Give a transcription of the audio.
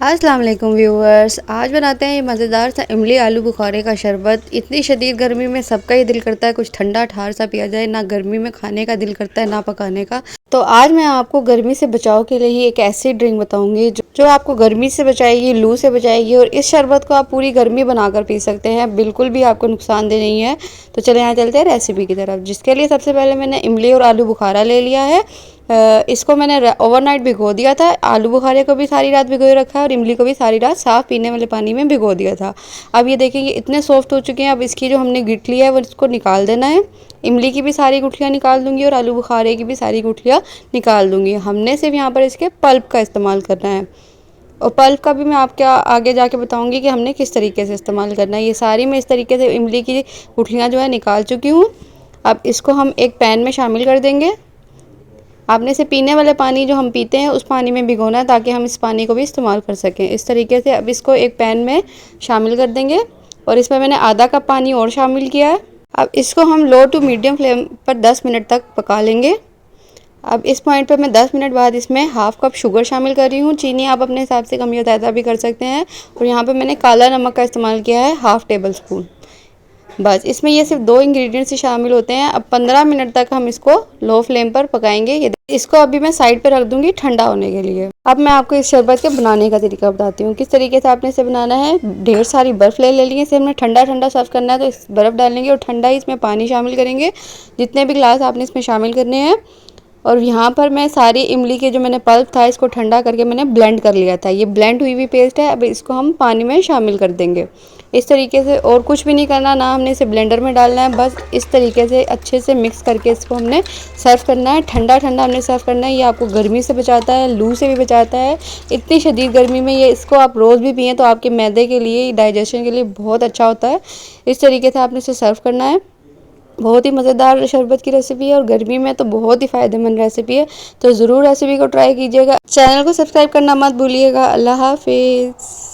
अस्सलाम वालेकुम व्यूअर्स। आज बनाते हैं ये मज़ेदार सा इमली आलू बुखारे का शरबत। इतनी शदीद गर्मी में सबका ही दिल करता है कुछ ठंडा ठार सा पिया जाए। ना गर्मी में खाने का दिल करता है ना पकाने का। तो आज मैं आपको गर्मी से बचाव के लिए ही एक ऐसी ड्रिंक बताऊंगी जो आपको गर्मी से बचाएगी, लू से बचाएगी। और इस शरबत को आप पूरी गर्मी बनाकर पी सकते हैं, बिल्कुल भी आपको नुकसानदेह नहीं है। तो चले यहाँ चलते हैं रेसिपी की तरफ, जिसके लिए सबसे पहले मैंने इमली और आलू बुखारा ले लिया है। इसको मैंने ओवरनाइट भिगो दिया था। आलू बुखारे को भी सारी रात भिगोए रखा है और इमली को भी सारी रात साफ़ पीने वाले पानी में भिगो दिया था। अब ये देखेंगे इतने सॉफ्ट हो चुके हैं। अब इसकी जो हमने गिटली है वो इसको निकाल देना है। इमली की भी सारी गुठलियाँ निकाल दूंगी और आलू बुखारे की भी सारी गुठलियाँ निकाल दूंगी। हमने सिर्फ यहाँ पर इसके पल्प का इस्तेमाल करना है और पल्प का भी मैं आपके आगे जाके बताऊंगी कि हमने किस तरीके से इस्तेमाल करना है। ये सारी मैं इस तरीके से इमली की गुठलियाँ जो है निकाल चुकी हूँ। अब इसको हम एक पैन में शामिल कर देंगे। आपने इसे पीने वाले पानी जो हम पीते हैं उस पानी में भिगोना है, ताकि हम इस पानी को भी इस्तेमाल कर सकें इस तरीके से। अब इसको एक पैन में शामिल कर देंगे और इसमें मैंने आधा कप पानी और शामिल किया है। अब इसको हम लो टू मीडियम फ्लेम पर 10 मिनट तक पका लेंगे। अब इस पॉइंट पर मैं 10 मिनट बाद इसमें हाफ़ कप शुगर शामिल कर रही हूँ। चीनी आप अपने हिसाब से कम या ज़्यादा भी कर सकते हैं। और यहाँ पर मैंने काला नमक का इस्तेमाल किया है, हाफ़ टेबल स्पून। बस इसमें ये सिर्फ 2 इंग्रेडिएंट्स ही शामिल होते हैं। अब 15 मिनट तक हम इसको लो फ्लेम पर पकाएंगे। ये इसको अभी मैं साइड पे रख दूंगी ठंडा होने के लिए। अब मैं आपको इस शरबत के बनाने का तरीका बताती हूँ, किस तरीके से आपने इसे बनाना है। ढेर सारी बर्फ़ ले लेनी है। इसे हमने ठंडा ठंडा सर्व करना है, तो इस बर्फ़ डालेंगे और ठंडा ही इसमें पानी शामिल करेंगे, जितने भी गिलास आपने इसमें शामिल करने हैं। और यहाँ पर मैं सारी इमली के जो मैंने पल्प था इसको ठंडा करके मैंने ब्लेंड कर लिया था। ये ब्लेंड हुई हुई पेस्ट है। अब इसको हम पानी में शामिल कर देंगे इस तरीके से। और कुछ भी नहीं करना, ना हमने इसे ब्लेंडर में डालना है। बस इस तरीके से अच्छे से मिक्स करके इसको हमने सर्व करना है। ठंडा ठंडा हमने सर्व करना है। ये आपको गर्मी से बचाता है, लू से भी बचाता है। इतनी शदीद गर्मी में ये इसको आप रोज़ भी पिएँ तो आपके मैदे के लिए, डाइजेशन के लिए बहुत अच्छा होता है। इस तरीके से आपने इसे सर्व करना है। बहुत ही मज़ेदार शरबत की रेसिपी है और गर्मी में तो बहुत ही फ़ायदेमंद रेसिपी है। तो ज़रूर रेसिपी को ट्राई कीजिएगा। चैनल को सब्सक्राइब करना मत भूलिएगा। अल्लाह हाफिज़।